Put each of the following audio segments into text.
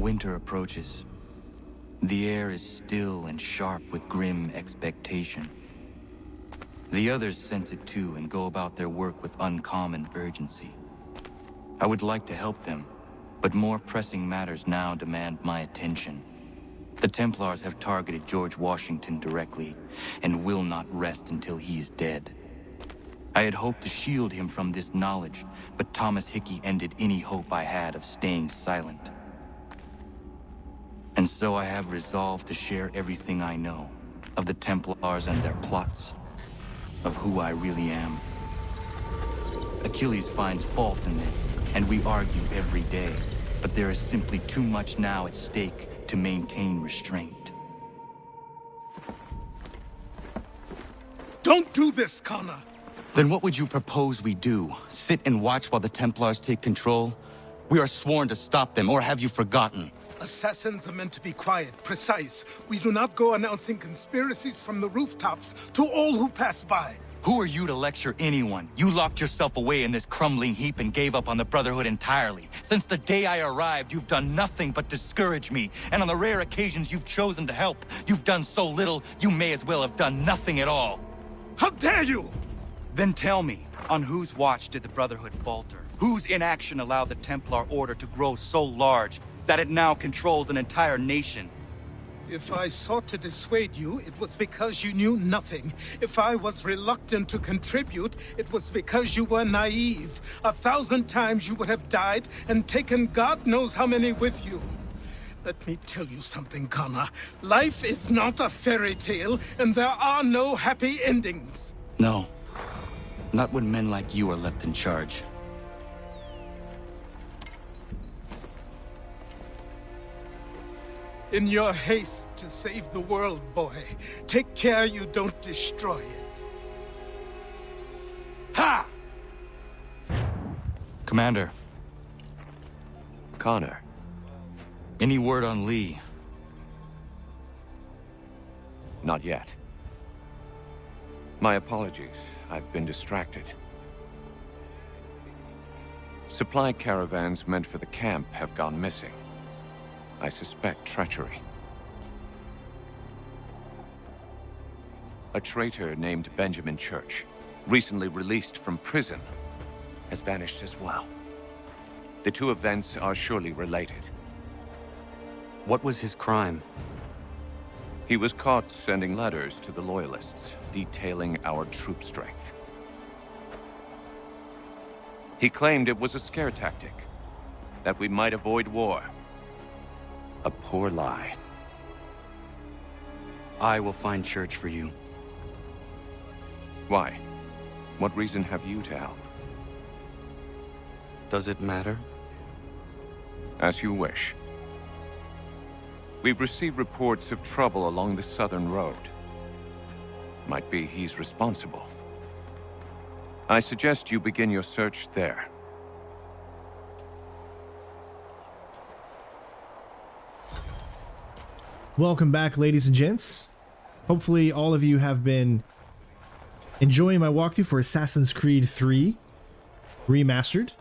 Winter approaches. The air is still and sharp with grim expectation. The others sense it too and go about their work with uncommon urgency. I would like to help them, but more pressing matters now demand my attention. The Templars have targeted George Washington directly, and will not rest until he is dead. I had hoped to shield him from this knowledge, but Thomas Hickey ended any hope I had of staying silent. And so I have resolved to share everything I know, of the Templars and their plots, of who I really am. Achilles finds fault in this, and we argue every day, but there is simply too much now at stake to maintain restraint. Don't do this, Connor! Then what would you propose we do? Sit and watch while the Templars take control? We are sworn to stop them, or have you forgotten? Assassins are meant to be quiet, precise. We do not go announcing conspiracies from the rooftops to all who pass by. Who are you to lecture anyone? You locked yourself away in this crumbling heap and gave up on the Brotherhood entirely. Since the day I arrived, you've done nothing but discourage me. And on the rare occasions you've chosen to help, you've done so little, you may as well have done nothing at all. How dare you! Then tell me, on whose watch did the Brotherhood falter? Whose inaction allowed the Templar Order to grow so large that it now controls an entire nation? If I sought to dissuade you, it was because you knew nothing. If I was reluctant to contribute, it was because you were naive. 1,000 times you would have died and taken God knows how many with you. Let me tell you something, Connor. Life is not a fairy tale, and there are no happy endings. No. Not when men like you are left in charge. In your haste to save the world, boy, take care you don't destroy it. Ha! Commander. Connor. Any word on Lee? Not yet. My apologies. I've been distracted. Supply caravans meant for the camp have gone missing. I suspect treachery. A traitor named Benjamin Church, recently released from prison, has vanished as well. The two events are surely related. What was his crime? He was caught sending letters to the Loyalists, detailing our troop strength. He claimed it was a scare tactic, that we might avoid war. A poor lie. I will find Church for you. Why? What reason have you to help? Does it matter? As you wish. We've received reports of trouble along the southern road. Might be he's responsible. I suggest you begin your search there. Welcome back, ladies and gents. Hopefully all of you have been enjoying my walkthrough for Assassin's Creed 3 Remastered.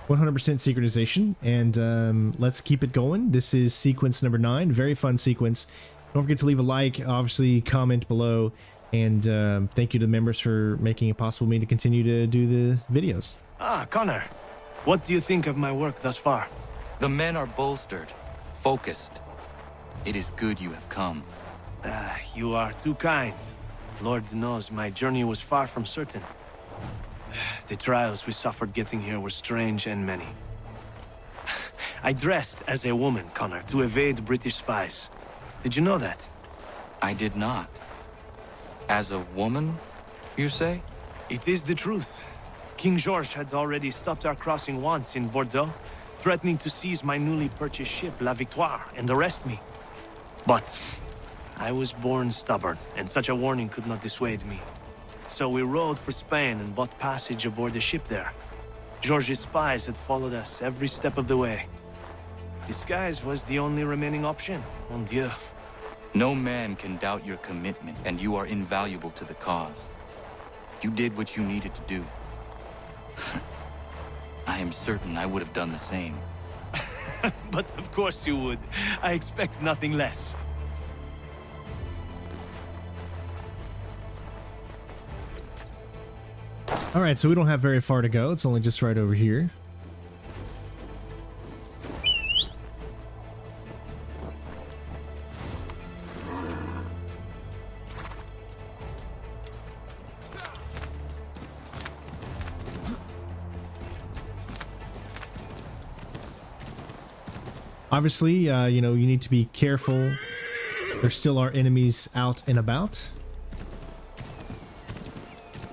100% synchronization, and let's keep it going. This is sequence number 9. Very fun sequence. Don't forget to leave a like, obviously comment below, and thank you to the members for making it possible for me to continue to do the videos. Ah, Connor. What do you think of my work thus far? The men are bolstered, focused. It is good you have come. You are too kind. Lord knows my journey was far from certain. The trials we suffered getting here were strange and many. I dressed as a woman, Connor, to evade British spies. Did you know that? I did not. As a woman, you say? It is the truth. King George had already stopped our crossing once in Bordeaux, threatening to seize my newly purchased ship, La Victoire, and arrest me. But I was born stubborn, and such a warning could not dissuade me. So we rode for Spain and bought passage aboard the ship there. George's spies had followed us every step of the way. Disguise was the only remaining option, mon Dieu. No man can doubt your commitment, and you are invaluable to the cause. You did what you needed to do. I am certain I would have done the same. But of course you would. I expect nothing less. All right, so we don't have very far to go. It's only just right over here. Obviously, you know, you need to be careful. There still are enemies out and about.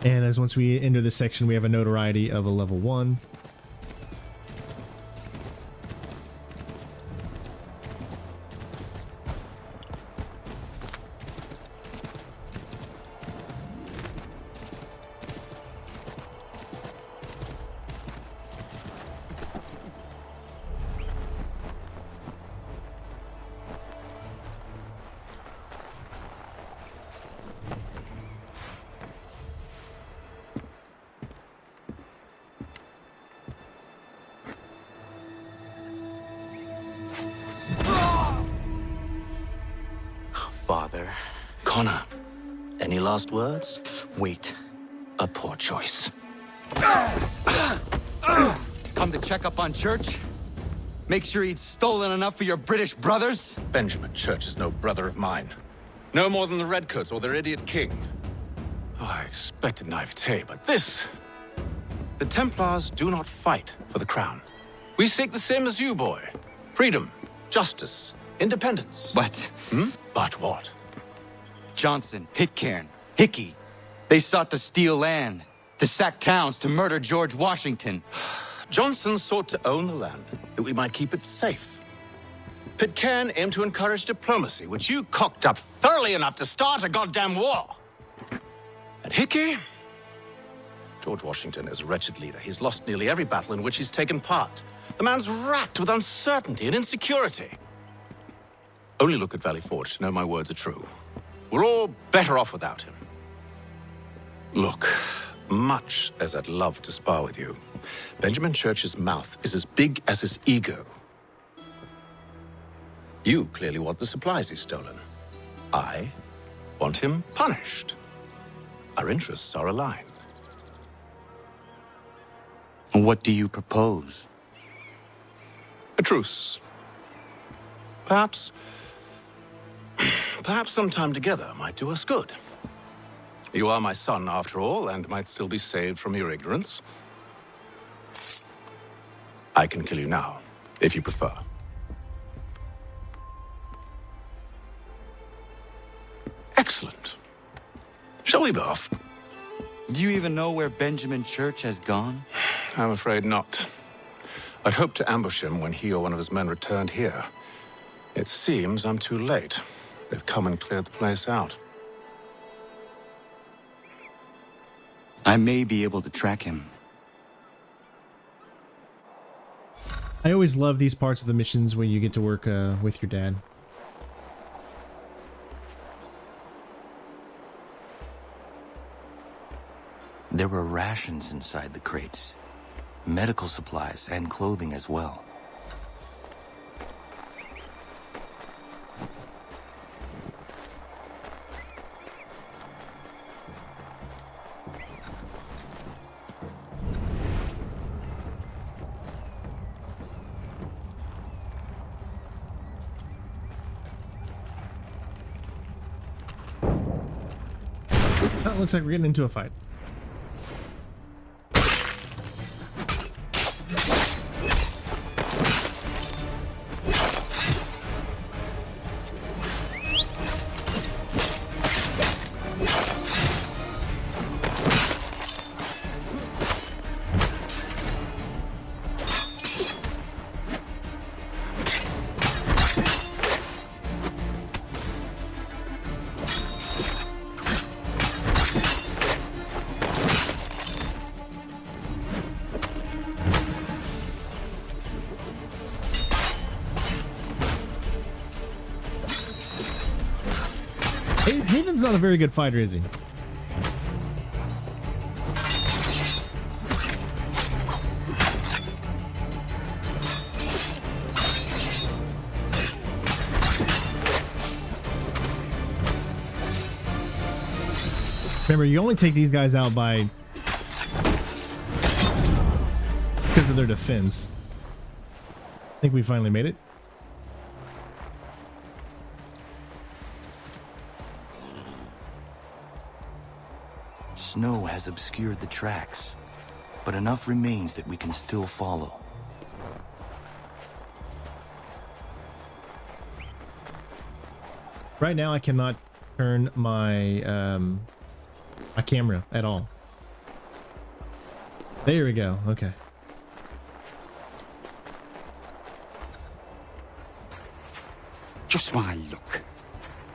And as once we enter this section, we have a notoriety of a level 1. Father. Connor, any last words? Wait. A poor choice. Come to check up on Church? Make sure he'd stolen enough for your British brothers? Benjamin Church is no brother of mine. No more than the Redcoats or their idiot king. Oh, I expected naivete, but this... The Templars do not fight for the crown. We seek the same as you, boy. Freedom, justice, independence. But But what? Johnson, Pitcairn, Hickey, they sought to steal land, to sack towns, to murder George Washington. Johnson sought to own the land, that we might keep it safe. Pitcairn aimed to encourage diplomacy, which you cocked up thoroughly enough to start a goddamn war. And Hickey? George Washington is a wretched leader. He's lost nearly every battle in which he's taken part. The man's racked with uncertainty and insecurity. Only look at Valley Forge to know my words are true. We're all better off without him. Look, much as I'd love to spar with you, Benjamin Church's mouth is as big as his ego. You clearly want the supplies he's stolen. I want him punished. Our interests are aligned. What do you propose? A truce. Perhaps some time together might do us good. You are my son, after all, and might still be saved from your ignorance. I can kill you now, if you prefer. Excellent. Shall we be off? Do you even know where Benjamin Church has gone? I'm afraid not. I'd hoped to ambush him when he or one of his men returned here. It seems I'm too late. They've come and cleared the place out. I may be able to track him. I always love these parts of the missions when you get to work with your dad. There were rations inside the crates, medical supplies and clothing as well. That looks like we're getting into a fight. Haven's not a very good fighter, is he? Remember, you only take these guys out by because of their defense. I think we finally made it. Snow has obscured the tracks, but enough remains that we can still follow. Right now, I cannot turn my my camera at all. There we go. Okay. Just my luck.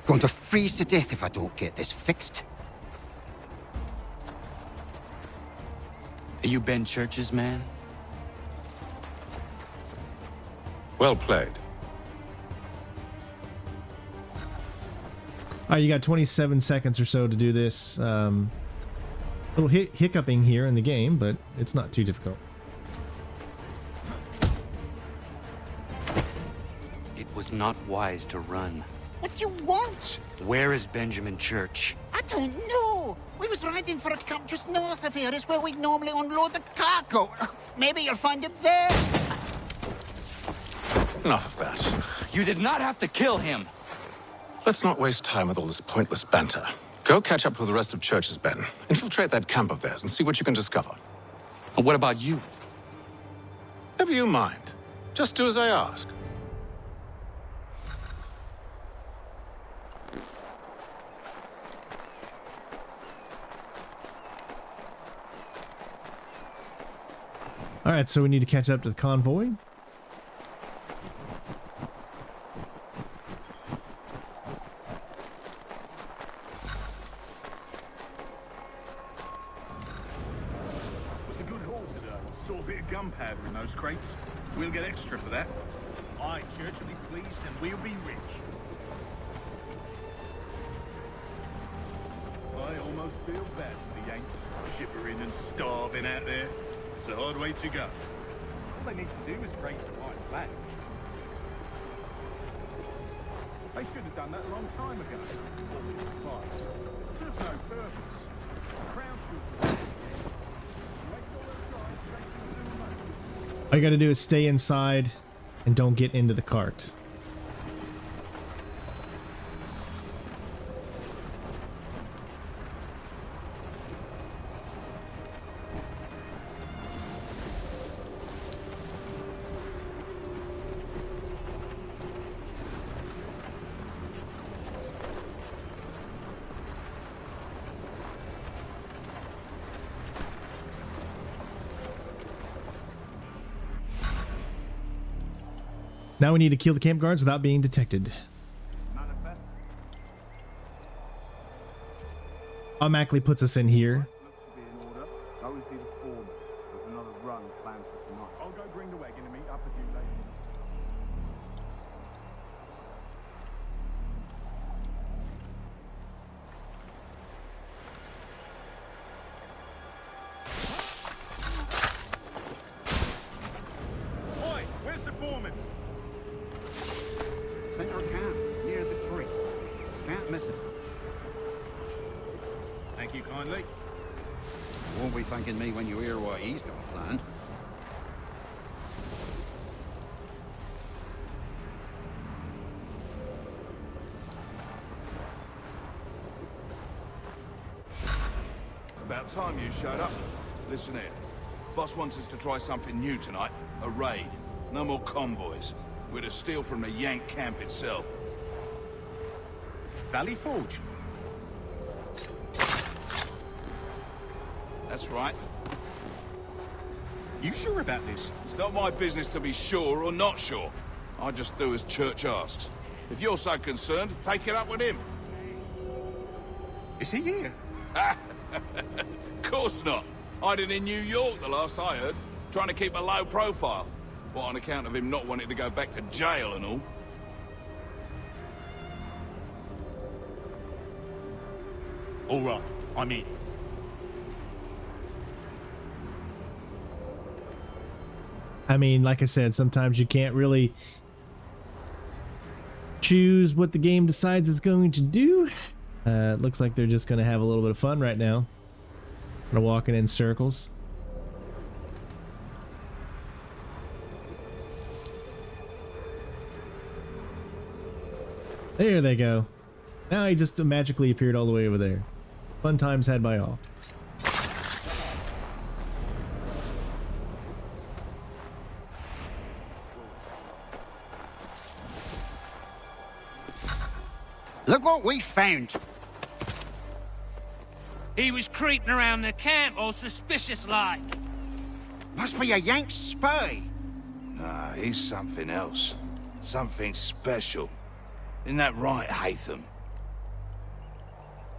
Going to freeze to death if I don't get this fixed. Are you Ben Church's man? Well played. All right, you got 27 seconds or so to do this. Little hiccuping here in the game, but it's not too difficult. It was not wise to run. What do you want? Where is Benjamin Church? I don't know. We was riding for a camp just north of here. Is where we'd normally unload the cargo. Maybe you'll find him there. Enough of that. You did not have to kill him! Let's not waste time with all this pointless banter. Go catch up with the rest of Church's men. Infiltrate that camp of theirs and see what you can discover. And what about you? Never you mind. Just do as I ask. All right, so we need to catch up to the convoy. Gunpowder in those crates. We'll get extra for that. Aye, Church will be pleased and we'll be rich. I almost feel bad for the Yanks, shivering and starving out there. It's a hard way to go. All they need to do is raise the white flag. They should have done that a long time ago. Serves no purpose. The Crown should... All you got to do is stay inside and don't get into the cart. Now we need to kill the camp guards without being detected. Automatically puts us in here. I'll go bring the wagon and meet up with you later. Oi, where's the foreman? Center camp, near the creek. Can't miss it. Thank you kindly. Won't be thanking me when you hear what he's got planned. About time you showed up. Listen here. Boss wants us to try something new tonight. A raid. No more convoys. We're to steal from the Yank camp itself. Valley Forge? That's right. You sure about this? It's not my business to be sure or not sure. I just do as Church asks. If you're so concerned, take it up with him. Is he here? Course not. Hiding in New York, the last I heard. Trying to keep a low profile. What, on account of him not wanting to go back to jail and all? All right, I'm in. I mean, like I said, sometimes you can't really choose what the game decides it's going to do. Looks like they're just gonna have a little bit of fun right now. They're walking in circles. There they go. Now he just magically appeared all the way over there. Fun times had by all. Look what we found. He was creeping around the camp all suspicious-like. Must be a Yank spy. Nah, he's something else. Something special. Isn't that right, Haytham?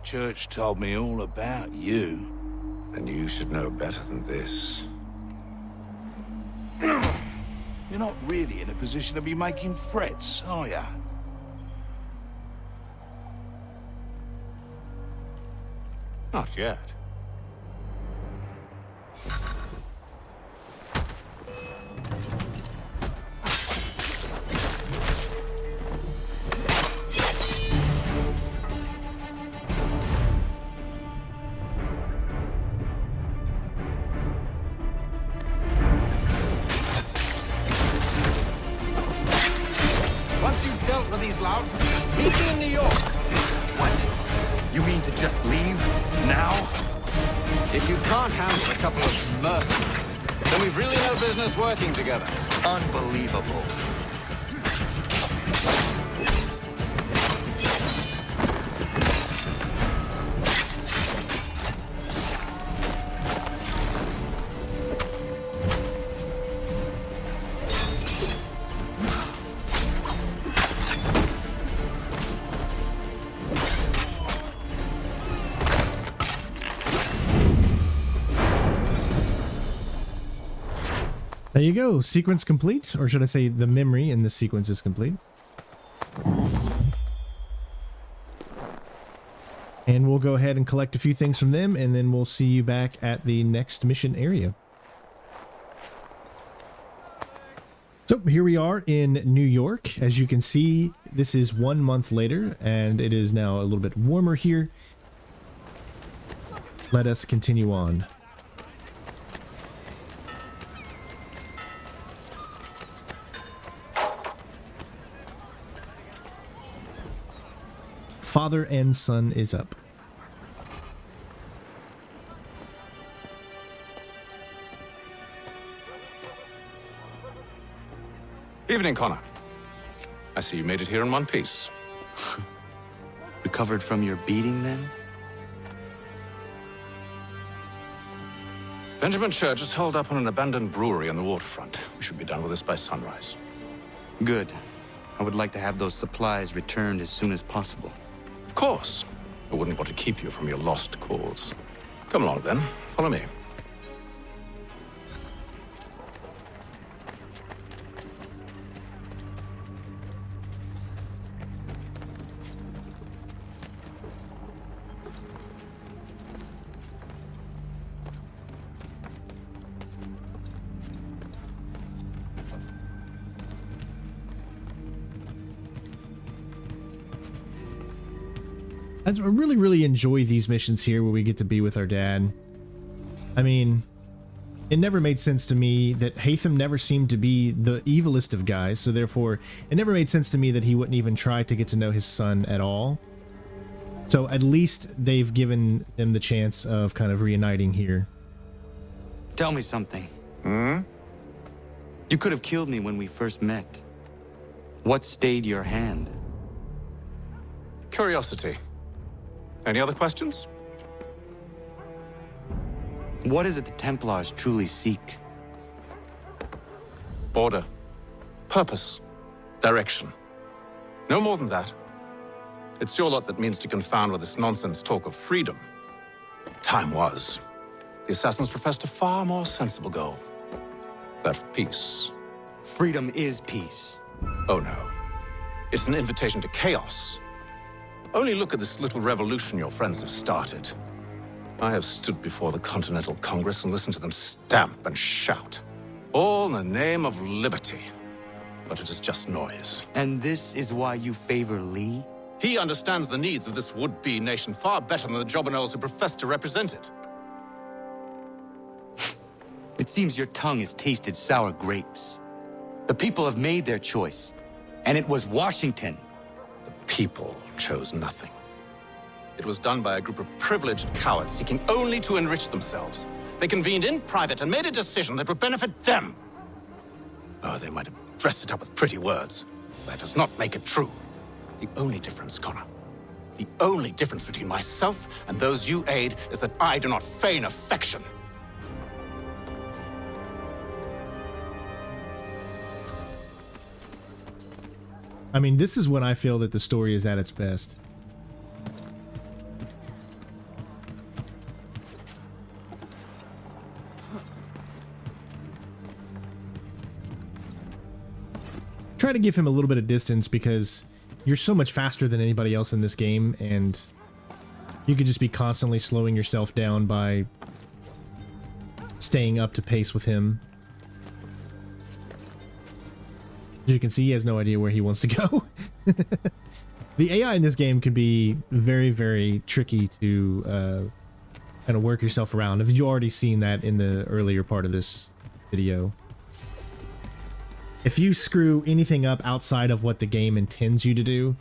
Church told me all about you. And you should know better than this. You're not really in a position to be making threats, are ya? Not yet. Once you've dealt with these louts, meet me in New York. What? You mean to just leave? Now? If you can't handle a couple of mercenaries, then we've really no business working together. Unbelievable. There you go. Sequence complete. Or should I say the memory in this sequence is complete. And we'll go ahead and collect a few things from them, and then we'll see you back at the next mission area. So here we are in New York. As you can see, this is 1 month later, and it is now a little bit warmer here. Let us continue on. Father and son is up. Evening, Connor. I see you made it here in one piece. Recovered from your beating, then? Benjamin Church is holed up on an abandoned brewery on the waterfront. We should be done with this by sunrise. Good. I would like to have those supplies returned as soon as possible. Of course. I wouldn't want to keep you from your lost cause. Come along, then. Follow me. I really enjoy these missions here where we get to be with our dad. I mean, it never made sense to me that Haytham never seemed to be the evilest of guys, so therefore it never made sense to me that he wouldn't even try to get to know his son at all. So at least they've given them the chance of kind of reuniting here. Tell me something. Hmm? You could have killed me when we first met. What stayed your hand? Curiosity. Any other questions? What is it the Templars truly seek? Order. Purpose. Direction. No more than that. It's your lot that means to confound with this nonsense talk of freedom. Time was. The assassins professed a far more sensible goal. That of peace. Freedom is peace. Oh no. It's an invitation to chaos. Only look at this little revolution your friends have started. I have stood before the Continental Congress and listened to them stamp and shout. All in the name of liberty. But it is just noise. And this is why you favor Lee? He understands the needs of this would-be nation far better than the jobberknolls who profess to represent it. It seems your tongue has tasted sour grapes. The people have made their choice, and it was Washington. The people chose nothing. It was done by a group of privileged cowards seeking only to enrich themselves. They convened in private and made a decision that would benefit them. Oh, they might have dressed it up with pretty words. That does not make it true. The only difference, Connor, the only difference between myself and those you aid is that I do not feign affection. I mean, this is when I feel that the story is at its best. Try to give him a little bit of distance because you're so much faster than anybody else in this game, and you could just be constantly slowing yourself down by staying up to pace with him. As you can see, he has no idea where he wants to go. The AI in this game can be very, very tricky to kind of work yourself around. Have you already seen that in the earlier part of this video? If you screw anything up outside of what the game intends you to do,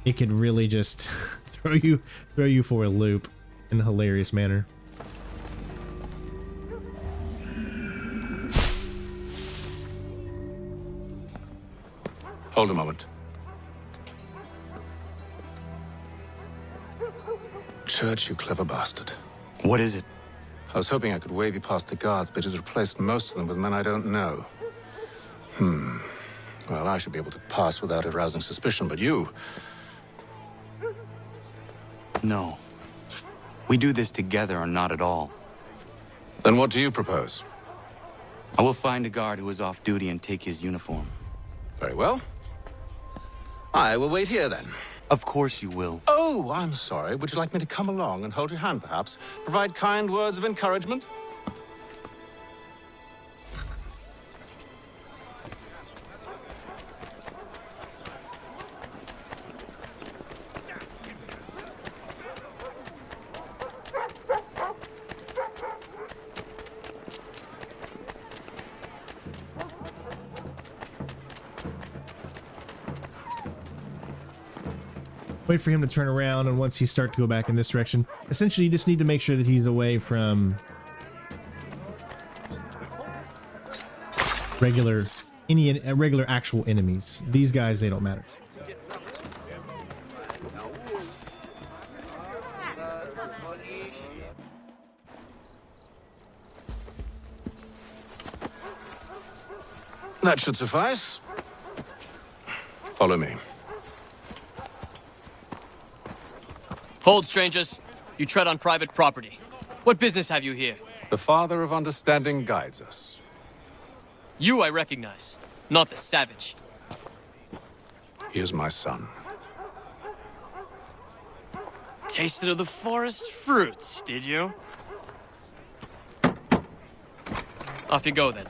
it could really just throw you for a loop in a hilarious manner. Hold a moment. Church, you clever bastard. What is it? I was hoping I could wave you past the guards, but he's replaced most of them with men I don't know. Well, I should be able to pass without arousing suspicion, but you... No. We do this together or not at all. Then what do you propose? I will find a guard who is off duty and take his uniform. Very well. I will wait here then. Of course you will. Oh, I'm sorry. Would you like me to come along and hold your hand, perhaps? Provide kind words of encouragement? Wait for him to turn around, and once he starts to go back in this direction, essentially you just need to make sure that he's away from regular actual enemies. These guys, they don't matter. That should suffice. Follow me. Hold, strangers. You tread on private property. What business have you here? The Father of Understanding guides us. You I recognize, not the savage. He is my son. Tasted of the forest fruits, did you? Off you go, then.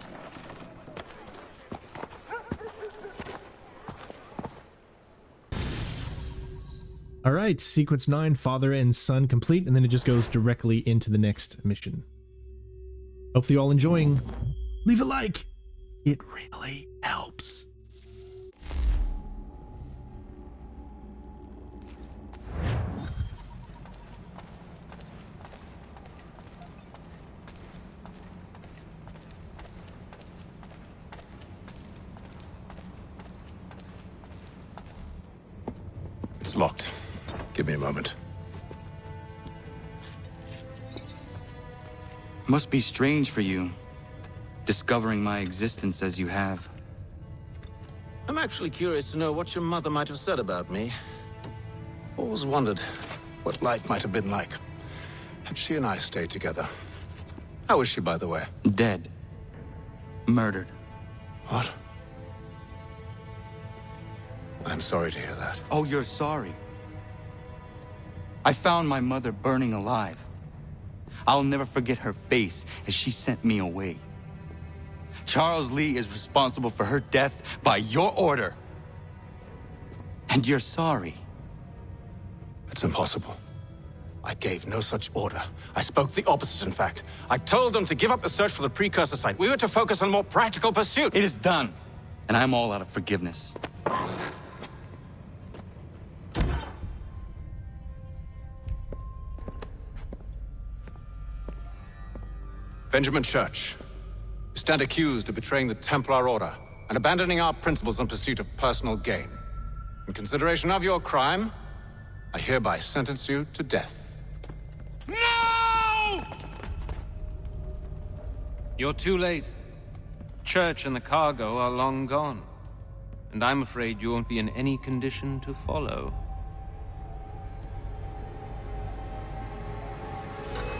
All right, sequence 9, father and son complete, and then it just goes directly into the next mission. Hopefully you're all enjoying. Leave a like. It really helps. It's locked. Give me a moment. Must be strange for you, discovering my existence as you have. I'm actually curious to know what your mother might have said about me. Always wondered what life might have been like had she and I stayed together. How is she, by the way? Dead. Murdered. What? I'm sorry to hear that. Oh, you're sorry. I found my mother burning alive. I'll never forget her face as she sent me away. Charles Lee is responsible for her death by your order. And you're sorry. It's impossible. I gave no such order. I spoke the opposite, in fact. I told them to give up the search for the precursor site. We were to focus on more practical pursuits. It is done, and I'm all out of forgiveness. Benjamin Church, you stand accused of betraying the Templar Order and abandoning our principles in pursuit of personal gain. In consideration of your crime, I hereby sentence you to death. No! You're too late. Church and the cargo are long gone. And I'm afraid you won't be in any condition to follow.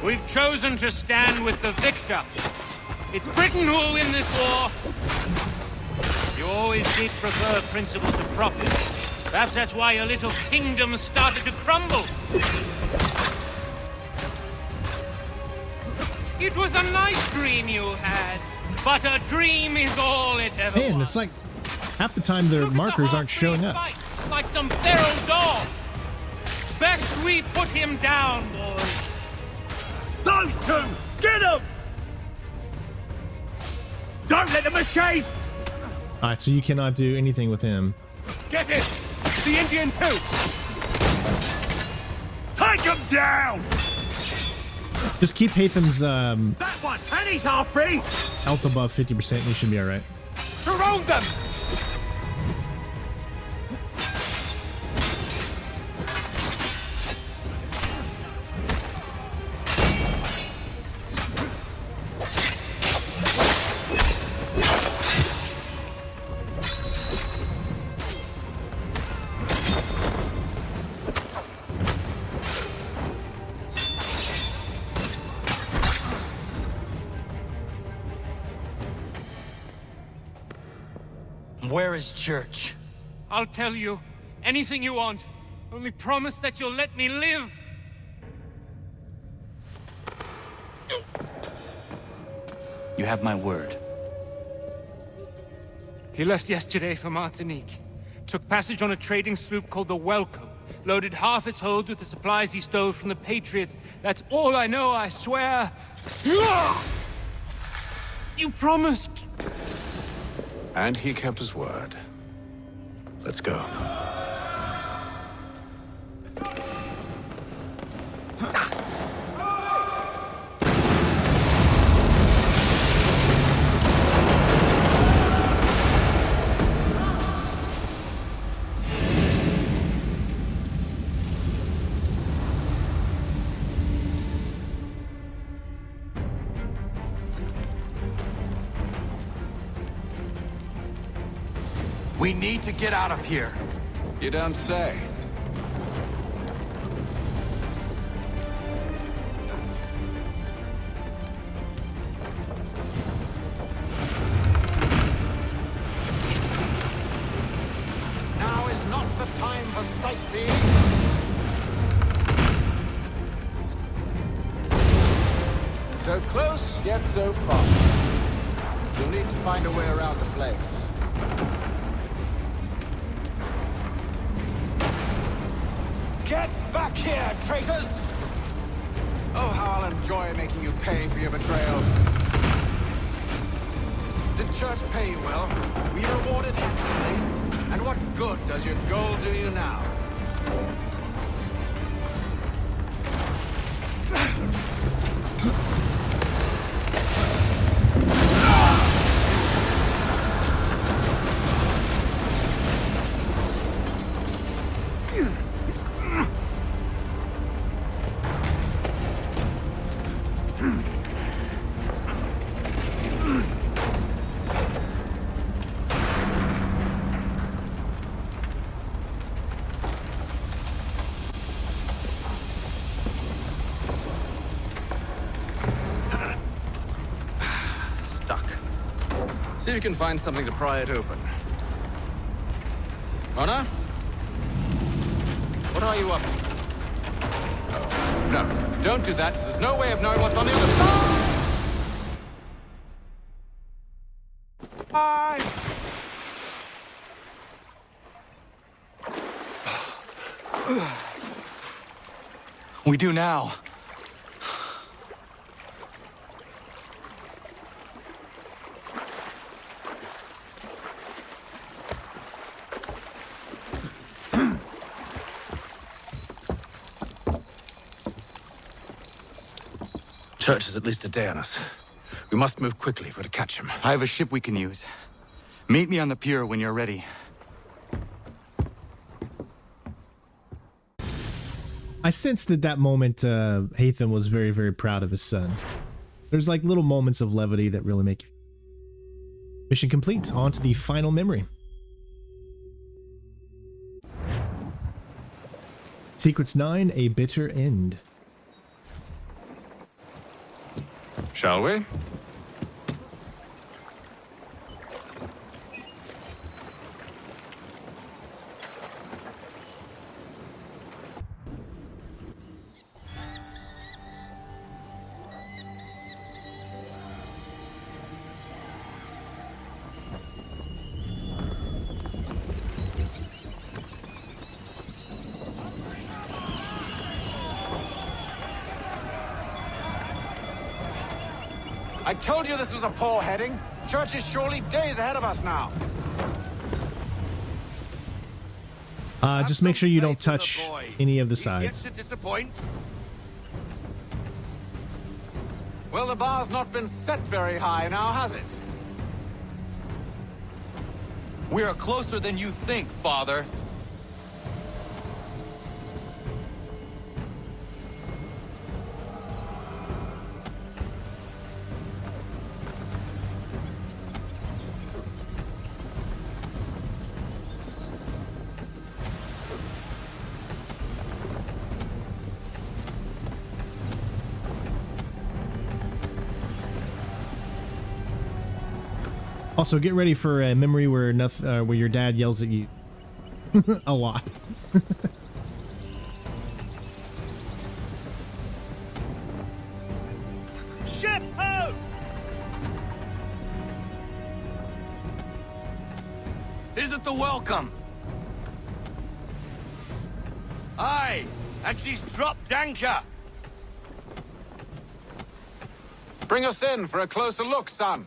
We've chosen to stand with the victor. It's Britain who will win this war. You always did prefer principle to profit. Perhaps that's why your little kingdom started to crumble. It was a nice dream you had, but a dream is all it ever was. Man, it's like half the time their markers aren't showing up. Like some feral dog. Best we put him down, boys. Those two! Get them! Don't let them escape! Alright, so you cannot do anything with him. Get it! The Indian too! Take him down! Just keep Hatham's That one! And he's half free! health above 50% and he should be alright. Surround them! Where is Church? I'll tell you. Anything you want. Only promise that you'll let me live. You have my word. He left yesterday for Martinique. Took passage on a trading sloop called the Welcome. Loaded half its hold with the supplies he stole from the Patriots. That's all I know, I swear. You promised. And he kept his word. Let's go. We need to get out of here. You don't say. Now is not the time for sightseeing. So close, yet so far. You'll need to find a way around the flames. Get back here, traitors! Oh, how I'll enjoy making you pay for your betrayal. Did Church pay you well? Were you rewarded handsomely? And what good does your gold do you now? See if you can find something to pry it open. Honor? What are you up to? Oh, no, don't do that. There's no way of knowing what's on the other side! Bye! We do now. Church is at least a day on us. We must move quickly if we're to catch him. I have a ship we can use. Meet me on the pier when you're ready. I sensed that that moment, Hatham was very, very proud of his son. There's like little moments of levity that really make you... Mission complete. On to the final memory. Secrets 9, A Bitter End. Shall we? I told you this was a poor heading. Church is surely days ahead of us now. Just make sure you don't touch any of the sides. Yet to disappoint. Well, the bar's not been set very high now, has it? We are closer than you think, Father. Also, get ready for a memory where where your dad yells at you a lot. Ship out! Is it the welcome? Aye, and she's dropped anchor. Bring us in for a closer look, son.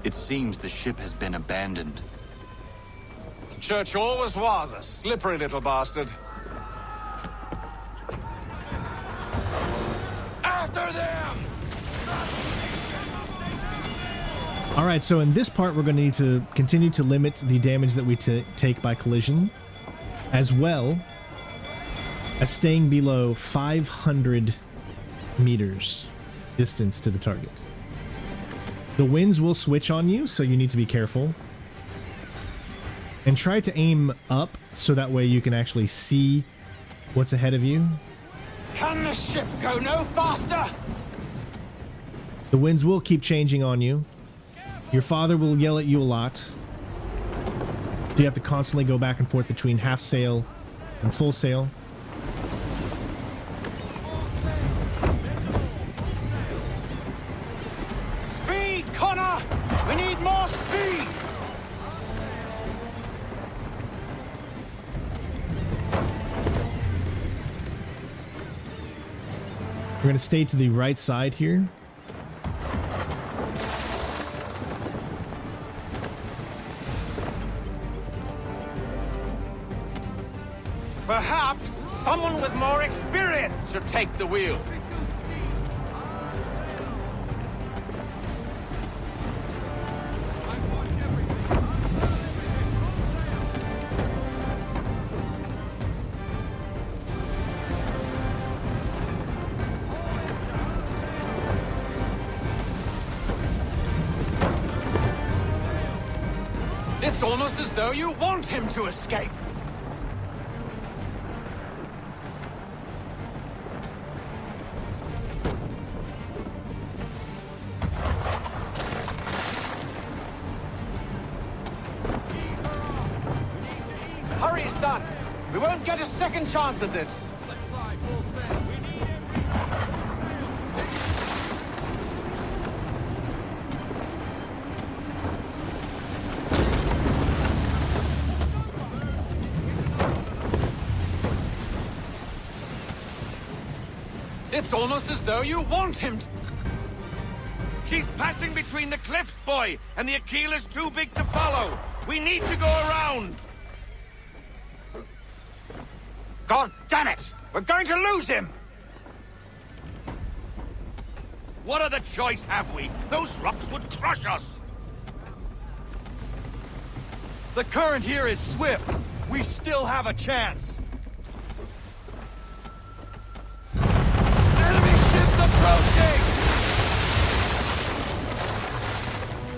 It seems the ship has been abandoned. Church always was a slippery little bastard. After them! Alright, so in this part we're going to need to continue to limit the damage that we take by collision, as well as staying below 500 meters distance to the target. The winds will switch on you, so you need to be careful. And try to aim up, so that way you can actually see what's ahead of you. Can the ship go no faster? The winds will keep changing on you. Your father will yell at you a lot. So you have to constantly go back and forth between half sail and full sail. Connor! We need more speed! We're going to stay to the right side here. Perhaps someone with more experience should take the wheel. It's almost as though you want him to escape. Hurry, son. We won't get a second chance at this. It's almost as though you want him to... She's passing between the cliffs, boy, and the Aquila's too big to follow. We need to go around. God damn it! We're going to lose him! What other choice have we? Those rocks would crush us. The current here is swift. We still have a chance. Enemy ship approaching!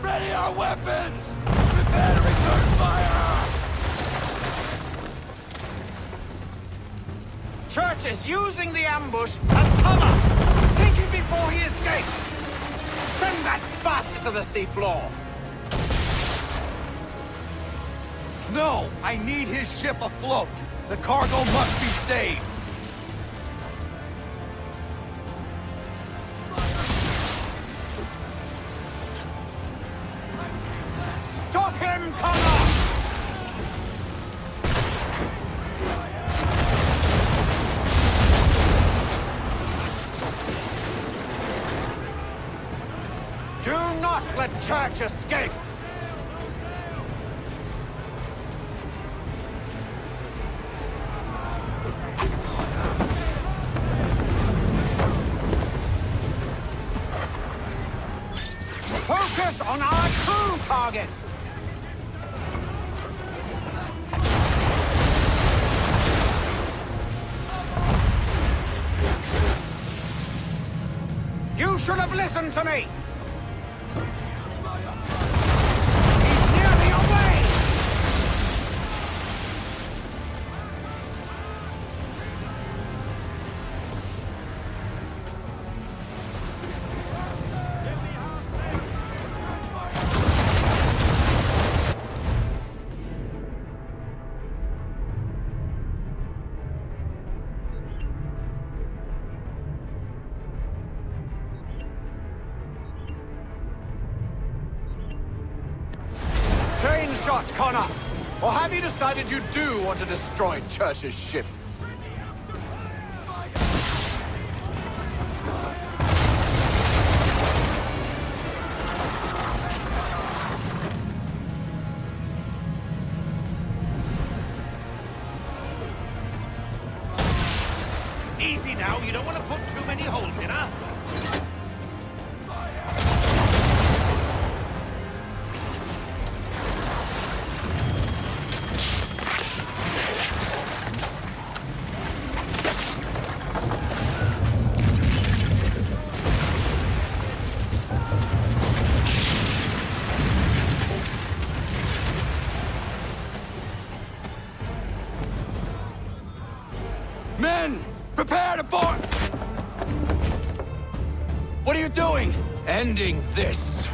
Ready our weapons! Prepare to return fire! Church is using the ambush as cover! Take him before he escapes! Send that bastard to the seafloor! No! I need his ship afloat! The cargo must be saved! Stop him, Connor! Do not let Church escape! Focus on our true target! You should have listened to me! He's nearly away! Chain shot, Connor! Or have you decided you do want to destroy Church's ship? Easy now, you don't want to put too many holes in her. Men! Prepare to board! What are you doing? Ending this.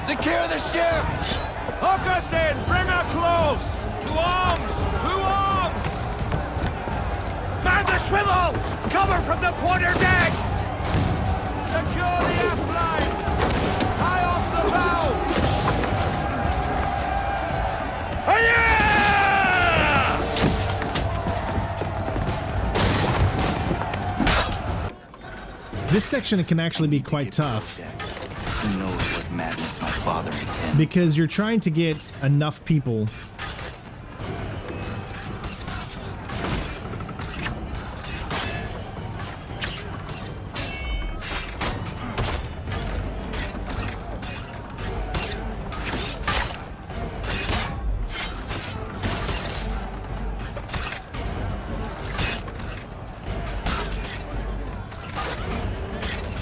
Secure the ship! Hook us in! Bring her close! To arms! To arms! Man the swivels! Cover from the quarter deck! Secure the aft line! High off the bow! This section can actually be quite tough. Who knows what madness my father intends? Because you're trying to get enough people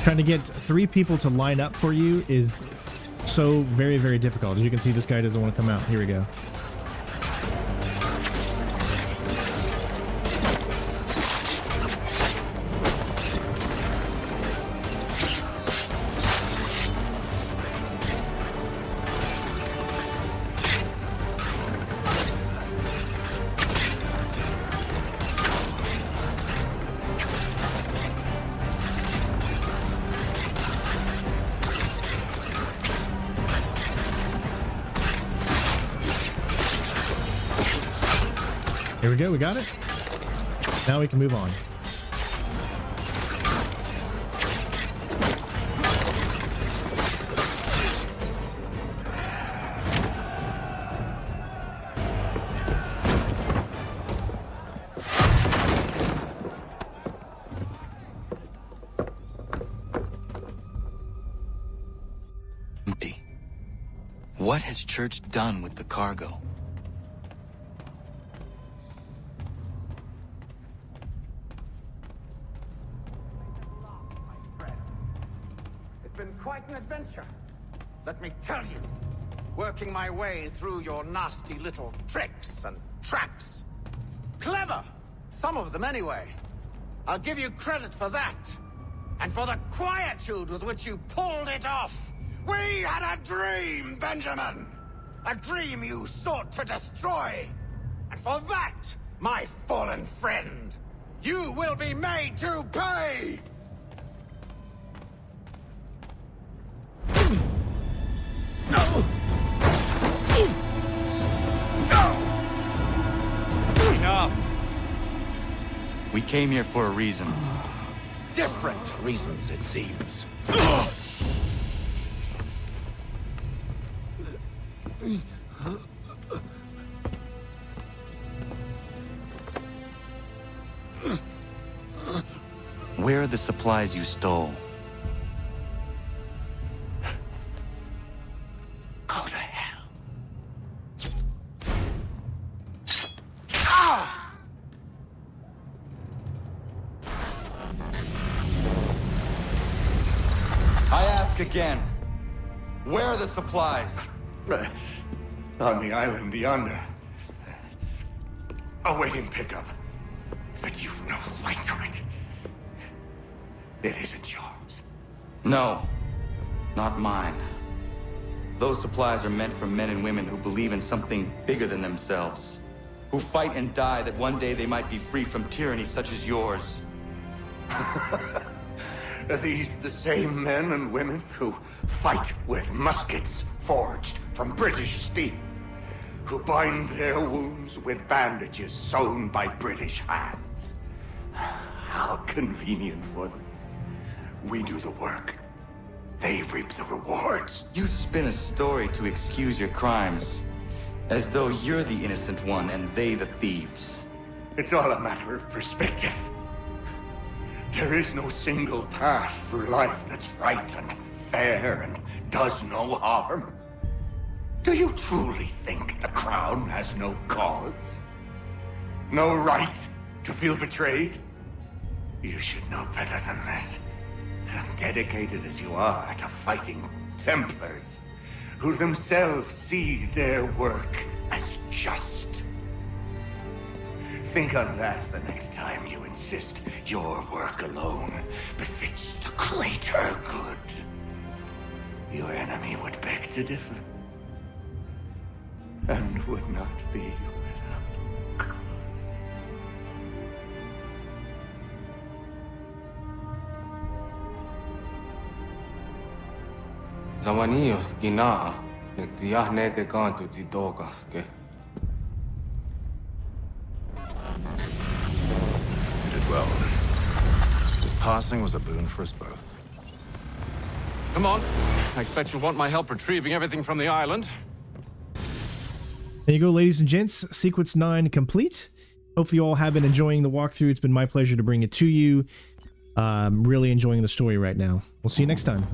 trying to get 3 people to line up for you is so very, very difficult. As you can see, this guy doesn't want to come out. Here we go. Here we go, we got it. Now we can move on. Empty. What has Church done with the cargo? It's been quite an adventure, let me tell you. Working my way through your nasty little tricks and traps. Clever! Some of them anyway. I'll give you credit for that. And for the quietude with which you pulled it off. We had a dream, Benjamin! A dream you sought to destroy. And for that, my fallen friend, you will be made to pay! Enough! We came here for a reason. Different reasons, it seems. Where are the supplies you stole? Go to hell. I ask again. Where are the supplies? On the island yonder. Awaiting pickup. But you've no right to it. It isn't yours. No, not mine. Those supplies are meant for men and women who believe in something bigger than themselves. Who fight and die that one day they might be free from tyranny such as yours. Are these the same men and women who fight with muskets forged from British steel? Who bind their wounds with bandages sewn by British hands? How convenient for them. We do the work. They reap the rewards. You spin a story to excuse your crimes. As though you're the innocent one and they the thieves. It's all a matter of perspective. There is no single path through life that's right and fair and does no harm. Do you truly think the Crown has no cause? No right to feel betrayed? You should know better than this. Dedicated as you are to fighting Templars, who themselves see their work as just. Think on that the next time you insist your work alone befits the greater good. Your enemy would beg to differ, and would not be without cause. Zawanios gina nektiahne de kantu tidogaske. You did well. This passing was a boon for us both. Come on. I expect you'll want my help retrieving everything from the island. There you go, ladies and gents. Sequence 9 complete. Hopefully you all have been enjoying the walkthrough. It's been my pleasure to bring it to you. Really enjoying the story right now. We'll see you next time.